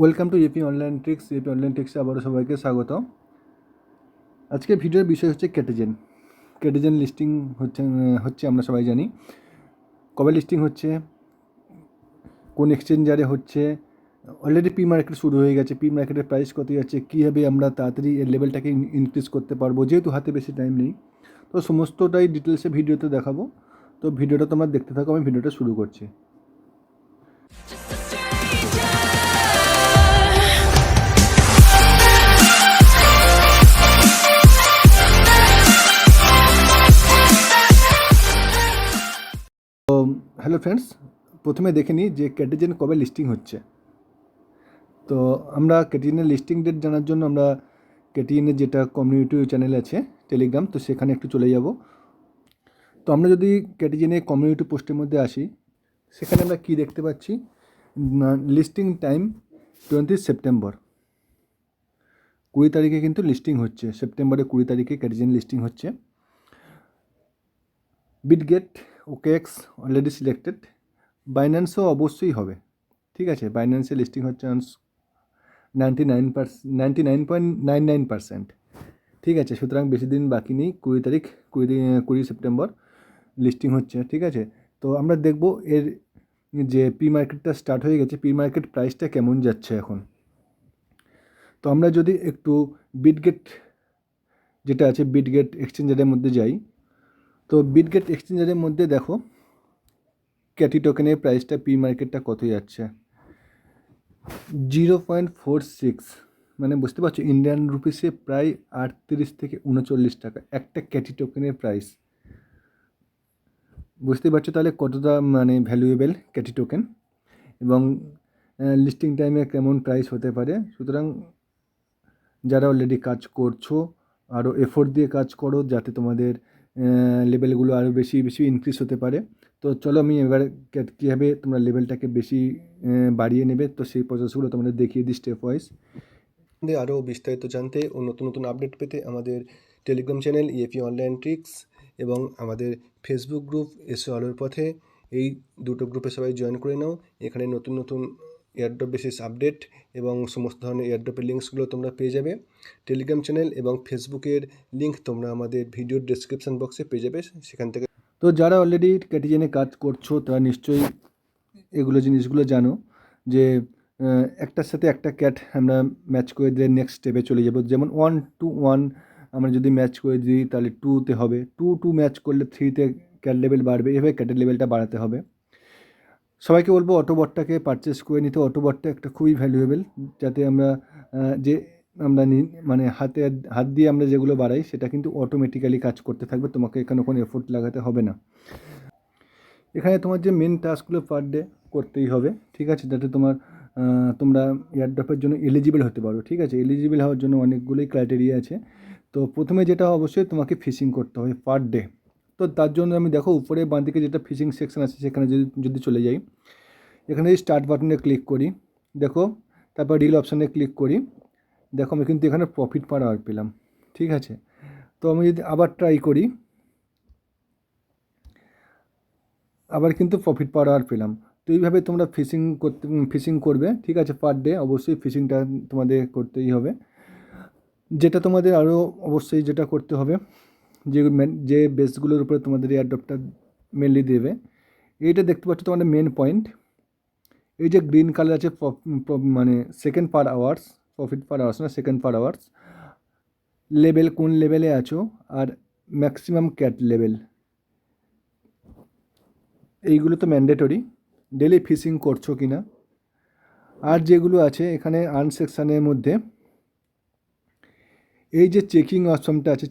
Welcome to AP online tricks. AP online ট্রিক্সে আবারও সবাইকে স্বাগত। আজকে ভিডিওর বিষয় হচ্ছে কেটিজেন। কেটিজেন লিস্টিং হচ্ছে আমরা সবাই জানি। কবে লিস্টিং হচ্ছে, কোন এক্সচেঞ্জারে হচ্ছে, অলরেডি পি মার্কেট শুরু হয়ে গেছে, পি মার্কেটের প্রাইস কত যাচ্ছে, কীভাবে আমরা তাড়াতাড়ি এর লেভেলটাকে ইনক্রিজ করতে পারবো, যেহেতু হাতে বেশি টাইম নেই। তো সমস্তটাই ডিটেলসে ভিডিওতে দেখাবো। তো ভিডিওটা তোমরা দেখতে থাকো, আমি ভিডিওটা শুরু করছি। হ্যালো ফ্রেন্ডস, প্রথমে দেখে নিই যে কেটিজেন কবে লিস্টিং হচ্ছে। তো আমরা কেটিজেনের লিস্টিং ডেট জানার জন্য আমরা কেটিজেনের যেটা কমিউনিটি চ্যানেল আছে টেলিগ্রাম, তো সেখানে একটু চলে যাব। তো আমরা যদি কেটিজেনের কমিউনিটি পোস্টের মধ্যে আসি, সেখানে আমরা কি দেখতে পাচ্ছি, লিস্টিং টাইম 20 সেপ্টেম্বর, 20 তারিখে কিন্তু লিস্টিং হচ্ছে। সেপ্টেম্বরের 20 তারিখে কেটিজেন লিস্টিং হচ্ছে। বিটগেট, ওকেএক্স অলরেডি সিলেক্টেড, বাইন্যান্সও অবশ্যই হবে। ঠিক আছে, বাইন্যান্সে লিস্টিং হচ্ছে 99.99%। ঠিক আছে, সুতরাং বেশি দিন বাকি নেই, 20 তারিখ, 20 সেপ্টেম্বর লিস্টিং হচ্ছে। ঠিক আছে, তো আমরা দেখব এর যে পি মার্কেটটা স্টার্ট হয়ে গেছে, পি মার্কেট প্রাইসটা কেমন যাচ্ছে এখন। তো আমরা যদি একটু বিটগেট যেটা আছে, বিটগেট এক্সচেঞ্জারের মধ্যে যাই, তো বিটগেট এক্সচেঞ্জারের মধ্যে দেখো ক্যাটি টোকেনের প্রাইসটা পি মার্কেটটা কত যাচ্ছে, 0.46, মানে বুঝতে পারছো ইন্ডিয়ান রুপিসে প্রায় 38 থেকে 39 টাকা একটা ক্যাটি টোকেনের প্রাইস। বুঝতে পারছো তাহলে কতটা মানে ভ্যালুয়েবল ক্যাটি টোকেন, এবং লিস্টিং টাইমে কেমন প্রাইস হতে পারে। সুতরাং যারা অলরেডি কাজ করছো, আরও এফোর্ট দিয়ে কাজ করো যাতে তোমাদের লেভেলগুলো আরও বেশি বেশি ইনক্রিজ হতে পারে। তো চলো আমি এবার কীভাবে তোমরা লেভেলটাকে বেশি বাড়িয়ে নেবে, তো সেই প্রসেসগুলো তোমাদের দেখিয়ে দিই স্টেপ ওয়াইজ। আরও বিস্তারিত জানতে ও নতুন নতুন আপডেট পেতে আমাদের Telegram channel EAP online tricks এবং আমাদের ফেসবুক গ্রুপ এসো আলোর পথে, এই দুটো গ্রুপে সবাই জয়েন করে নাও। এখানে নতুন নতুন এয়ারড্রপ বেসিস আপডেট এবং সমস্ত ধরনের এয়ারড্রপের লিঙ্কসগুলো তোমরা পেয়ে যাবে। টেলিগ্রাম চ্যানেল এবং ফেসবুকের লিঙ্ক তোমরা আমাদের ভিডিওর ডেসক্রিপশন বক্সে পেয়ে যাবে, সেখান থেকে। তো যারা অলরেডি কেটিজেনে কাজ করছো তারা নিশ্চয়ই এগুলো জিনিসগুলো জানো যে একটার সাথে একটা ক্যাট আমরা ম্যাচ করে দিয়ে নেক্সট স্টেপে চলে যাব। যেমন 1 to 1 আমরা যদি ম্যাচ করে দিই তাহলে 2তে হবে, 2 ম্যাচ করলে 3তে ক্যাট লেভেল বাড়বে, এভাবে ক্যাটের লেভেলটা বাড়াতে হবে। সবাইকে বলবো অটোবটটাকে পারচেস করে নিতে। অটোবটটা একটা খুবই ভ্যালুয়েবল, যাতে আমরা যে আমরা মানে হাত দিয়ে আমরা যেগুলো বাড়াই সেটা কিন্তু অটোমেটিক্যালি কাজ করতে থাকবে, তোমাকে এখানে কোনো এফোর্ট লাগাতে হবে না। এখানে তোমার যে মেন টাস্কগুলো পার ডে করতেই হবে, ঠিক আছে, যাতে তোমরা এয়ারড্রপের জন্য এলিজিবল হতে পারো। ঠিক আছে, এলিজিবল হওয়ার জন্য অনেকগুলোই ক্রাইটেরিয়া আছে। তো প্রথমে যেটা অবশ্যই তোমাকে ফিশিং করতে হবে পার ডে। তো তার জন্য আমি দেখো উপরে বাঁ দিকে যেটা ফিশিং সেকশন আছে সেখানে যদি চলে যাই, এখানে যদি স্টার্ট বাটনে ক্লিক করি, দেখো, তারপর রিল অপশানে ক্লিক করি, দেখো আমি কিন্তু এখানে প্রফিট পার আওয়ার পেলাম। ঠিক আছে, তো আমি যদি আবার ট্রাই করি, আবার কিন্তু প্রফিট পার আওয়ার পেলাম। তো এইভাবে তোমরা ফিশিং করবে। ঠিক আছে, পার ডে অবশ্যই ফিশিংটা তোমাদের করতেই হবে। যেটা তোমাদের আরও অবশ্যই যেটা করতে হবে, যে বেসগুলোর উপরে তোমাদের এয়ারড্রপটা মেনলি দেবে, এইটা দেখতে পাচ্ছ তোমাদের মেন পয়েন্ট। এই যে গ্রিন কালার আছে মানে সেকেন্ড পার আওয়ার্স, প্রফিট পার আওয়ার্স না, সেকেন্ড পার আওয়ার্স, লেভেল কোন লেভেলে আছো, আর ম্যাক্সিমাম ক্যাট লেভেল, এইগুলো তো ম্যান্ডেটরি। ডেলি ফিশিং করছো কি না, আর যেগুলো আছে এখানে আর্ন সেকশানের মধ্যে এই যে চেকিং অপশানটা আছে,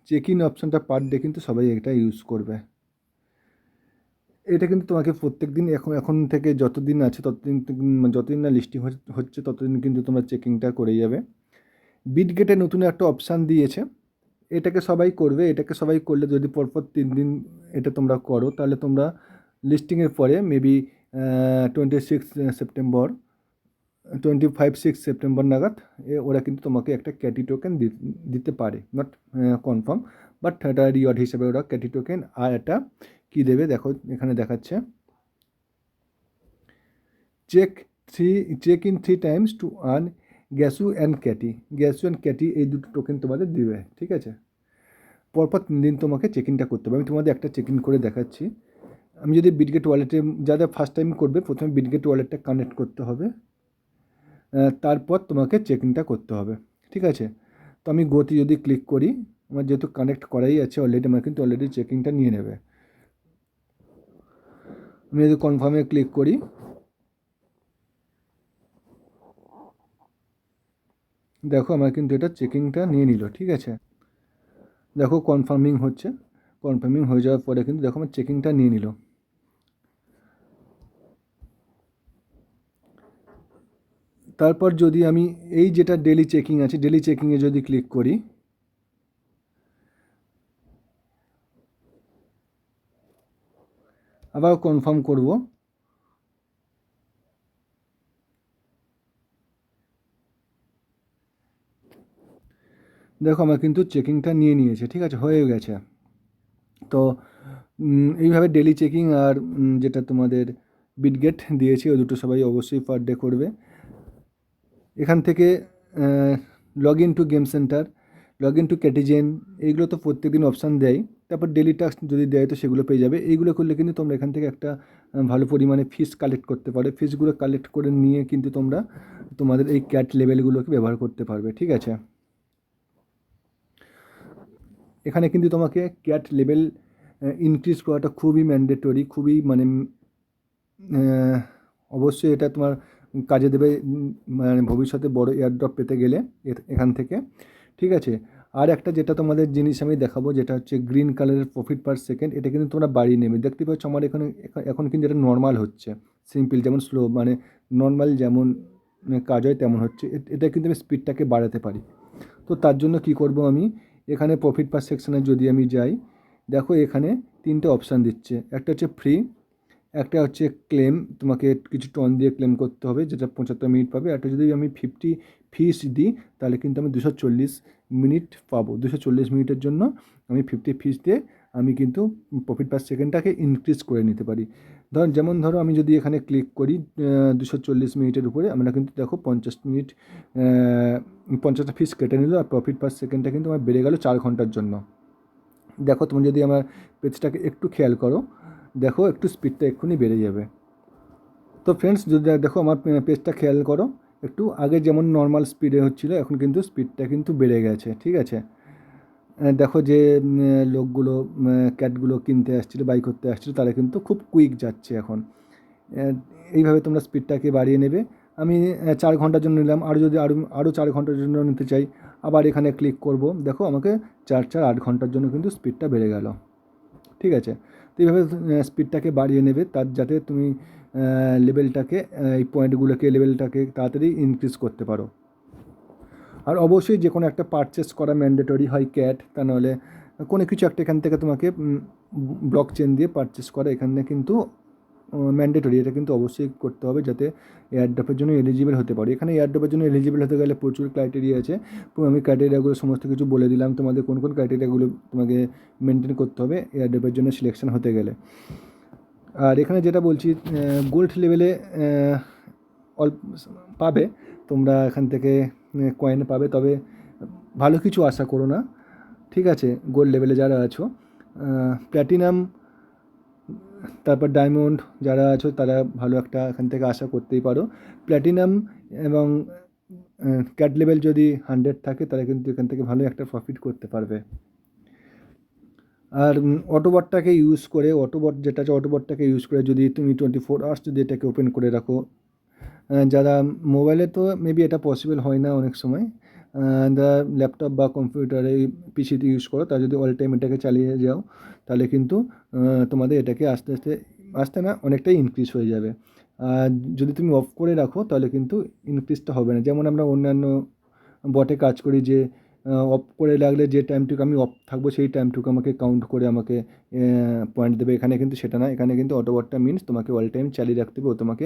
চেক ইন অপশানটা পার ডে কিন্তু সবাই এটা ইউজ করবে। এটা কিন্তু তোমাকে প্রত্যেক দিন এখন থেকে যতদিন আছে যতদিন না লিস্টিং হচ্ছে ততদিন কিন্তু তোমরা চেকিংটা করে যাবে। বিটগেটে নতুন একটা অপশান দিয়েছে, এটাকে সবাই করবে। এটাকে সবাই করলে যদি পরপর 3 দিন এটা তোমরা করো, তাহলে তোমরা লিস্টিংয়ের পরে মেবি 26 সেপ্টেম্বর 25-6 সেপ্টেম্বর নাগাদ ওরা কিন্তু তোমাকে একটা ক্যাটি টোকেন দিতে পারে, নট কনফার্ম, বাট এটা রিওয়ার্ড হিসেবে ওরা ক্যাটি টোকেন আর এটা কী দেবে দেখো, এখানে দেখাচ্ছে check check in 3 times to earn গ্যাসু অ্যান্ড ক্যাটি এই দুটো টোকেন তোমাদের দিবে, ঠিক আছে। পরপর 3 দিন তোমাকে চেক ইনটা করতে হবে। আমি তোমাদের একটা চেক ইন করে দেখাচ্ছি। আমি যদি বিটগেট ওয়ালেটে, যারা ফার্স্ট টাইম করবে প্রথমে বিটগেট ওয়ালেটটা কানেক্ট করতে হবে, তারপর তোমাকে চেক ইনটা করতে হবে, ঠিক আছে। তো আমি গোতে যদি ক্লিক করি, আমার যেহেতু কানেক্ট করাই আছে অলরেডি, আমার কিন্তু অলরেডি চেকিংটা নিয়ে নেবে। আমি যদি কনফার্মে ক্লিক করি, দেখো আমার কিন্তু এটা চেকিংটা নিয়ে নিল, ঠিক আছে। দেখো কনফার্মিং হচ্ছে, কনফার্মিং হয়ে যাওয়ার পরে কিন্তু দেখো আমার চেকিংটা নিয়ে নিল। তারপর যদি আমি এই যেটা ডেলি চেকিং আছে, ডেলি চেকিংয়ে যদি ক্লিক করি, আবার কনফার্ম করব, দেখো আমার কিন্তু চেকিংটা নিয়ে নিয়েছে, ঠিক আছে, হয়ে গেছে। তো এইভাবে ডেলি চেকিং আর যেটা তোমাদের বিটগেট দিয়েছি, ওই দুটো সবাই অবশ্যই পার ডে করবে। এখান থেকে log in to game center, log in to Catizen, এইগুলো তো প্রত্যেকদিন অপশান দেয়। তারপর ডেলি টাস্ক যদি দেয় তো সেগুলো পেয়ে যাবে। এইগুলো করলে কিন্তু তোমরা এখান থেকে একটা ভালো পরিমাণে ফিস কালেক্ট করতে পারবে। ফিসগুলো কালেক্ট করে নিয়ে কিন্তু তোমরা তোমাদের এই ক্যাট লেভেলগুলোকে ব্যবহার করতে পারবে, ঠিক আছে। এখানে কিন্তু তোমাকে ক্যাট লেভেল ইনক্রিজ করাটা খুবই ম্যান্ডেটরি, খুবই মানে অবশ্যই এটা তোমার কাজে দেবে, মানে ভবিষ্যতে বড় এয়ারড্রপ পেতে গেলে এখান থেকে, ঠিক আছে। আর একটা যেটা তোমাদের জিনিস আমি দেখাবো, যেটা হচ্ছে গ্রিন কালারের প্রফিট পার সেকেন্ড, এটা কিন্তু তোমরা বাড়িয়ে নেবে। দেখতে পাচ্ছ আমার এখানে এখন কিন্তু এটা নর্মাল হচ্ছে, সিম্পল যেমন স্লো, মানে নর্মাল যেমন কাজ হয় তেমন হচ্ছে। এটা কিন্তু আমি স্পিডটাকে বাড়াতে পারি। তো তার জন্য কি করব, আমি এখানে প্রফিট পার সেকশনে যদি আমি যাই, দেখো এখানে 3টে অপশান দিচ্ছে। একটা হচ্ছে ফ্রি, একটা হচ্ছে ক্লেম, তোমাকে কিছু টন দিয়ে ক্লেম করতে হবে, যেটা 75 মিনিট পাবে। একটা যদি আমি 50 ফিস দিই তাহলে কিন্তু আমি 240 মিনিট পাবো। 240 মিনিটের জন্য আমি 50 ফিস দিয়ে আমি কিন্তু প্রফিট পার সেকেন্ডটাকে ইনক্রিজ করে নিতে পারি। ধরো আমি যদি এখানে ক্লিক করি 240 মিনিটের উপরে, আমরা কিন্তু দেখো 50 মিনিট 50টা ফিস কেটে নিল, আর প্রফিট পার সেকেন্ডটা কিন্তু আমার বেড়ে গেল 4 ঘন্টার জন্য। দেখো তুমি যদি আমার পেজটাকে একটু খেয়াল করো, দেখো একটু স্পিডটা এক্ষুনি বেড়ে যাবে। তো ফ্রেন্ডস যদি দেখো আমার পেজটা খেয়াল করো, একটু আগে যেমন নর্মাল স্পিডে হচ্ছিলো, এখন কিন্তু স্পিডটা কিন্তু বেড়ে গেছে, ঠিক আছে। দেখো যে লোকগুলো ক্যাটগুলো কিনতে আসছিলো, বাই করতে আসছিলো, তারা কিন্তু খুব কুইক যাচ্ছে এখন। এইভাবে তোমরা স্পিডটাকে বাড়িয়ে নেবে। আমি 4 ঘন্টার জন্য নিলাম, আর যদি আরও 4 ঘন্টার জন্য নিতে চাই, আবার এখানে ক্লিক করব, দেখো আমাকে 8 ঘন্টার জন্য কিন্তু স্পিডটা বেড়ে গেল, ঠিক আছে। তো এইভাবে স্পিডটাকে বাড়িয়ে নেবে, তার যাতে তুমি লেভেলটাকে, এই পয়েন্টগুলোকে, লেভেলটাকে তাড়াতাড়ি ইনক্রিজ করতে পারো। আর অবশ্যই যে কোনো একটা পারচেস করা ম্যান্ডেটরি হয় ক্যাট, তা নাহলে কোনো কিছু একটা এখান থেকে তোমাকে ব্লক চেন দিয়ে পারচেস করা এখানে কিন্তু ম্যান্ডেটরি। এটা কিন্তু অবশ্যই করতে হবে যাতে এয়ারড্রপের জন্য এলিজিবল হতে পারে। এখানে এয়ারড্রপের জন্য এলিজিবল হতে গেলে প্রচুর ক্রাইটেরিয়া আছে। তো আমি ক্রাইটেরিয়াগুলো সমস্ত কিছু বলে দিলাম তোমাদের, কোন কোন ক্রাইটেরিয়াগুলো তোমাকে মেনটেন করতে হবে এয়ারড্রপের জন্য সিলেকশন হতে গেলে। আর এখানে যেটা বলছি, গোল্ড লেভেলে অল্প পাবে তোমরা, এখান থেকে কয়েন পাবে, তবে ভালো কিছু আশা করো না, ঠিক আছে। গোল্ড লেভেলে যারা আছো, প্ল্যাটিনাম তারপর ডায়মন্ড যারা আছো তারা ভালো একটা এখান থেকে আশা করতেই পারো। প্ল্যাটিনাম এবং ক্যাট লেভেল যদি 100 থাকে তাহলে কিন্তু এখান থেকে ভালো একটা প্রফিট করতে পারবে। আর অটোবটটাকে ইউজ করে, অটোবট যেটা আছে অটোবটটাকে ইউজ করে যদি তুমি 24 আওয়ার্স যদি এটাকে ওপেন করে রাখো, যারা মোবাইলে তো মেবি এটা পসিবল হয় না অনেক সময়, যারা ল্যাপটপ বা কম্পিউটারে পিসিতে ইউজ করো, তারা যদি অল টাইম এটাকে চালিয়ে যাও তাহলে কিন্তু তোমাদের এটাকে আস্তে আস্তে, আস্তে না অনেকটাই ইনক্রিজ হয়ে যাবে। আর যদি তুমি অফ করে রাখো তাহলে কিন্তু ইনক্রিজটা হবে না। যেমন আমরা অন্যান্য বটে কাজ করি যে অফ করে রাখলে যে টাইমটুকু আমি অফ থাকবো সেই টাইমটুকু আমাকে কাউন্ট করে আমাকে পয়েন্ট দেবে। এখানে কিন্তু সেটা না, এখানে কিন্তু অটোবটটা মিনস তোমাকে অল টাইম চালিয়ে রাখতে হবে, ও তোমাকে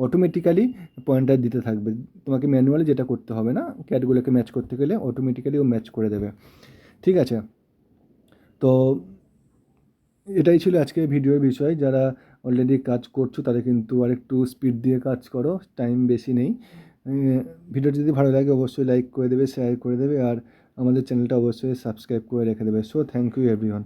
অটোমেটিক্যালি পয়েন্টটা দিতে থাকবে। তোমাকে ম্যানুয়ালি যেটা করতে হবে না, ক্যাটগুলোকে ম্যাচ করতে গেলে অটোমেটিক্যালি ও ম্যাচ করে দেবে, ঠিক আছে। তো এটাই ছিল আজকে ভিডিওর বিষয়। যারা অলরেডি কাজ করছো তারা কিন্তু আরেকটু স্পিড দিয়ে কাজ করো, টাইম বেশি নেই। ভিডিওটি যদি ভালো লাগে অবশ্যই লাইক করে দেবে, শেয়ার করে দেবে, আর আমাদের চ্যানেলটা অবশ্যই সাবস্ক্রাইব করে রেখে দেবে। So thank you everyone.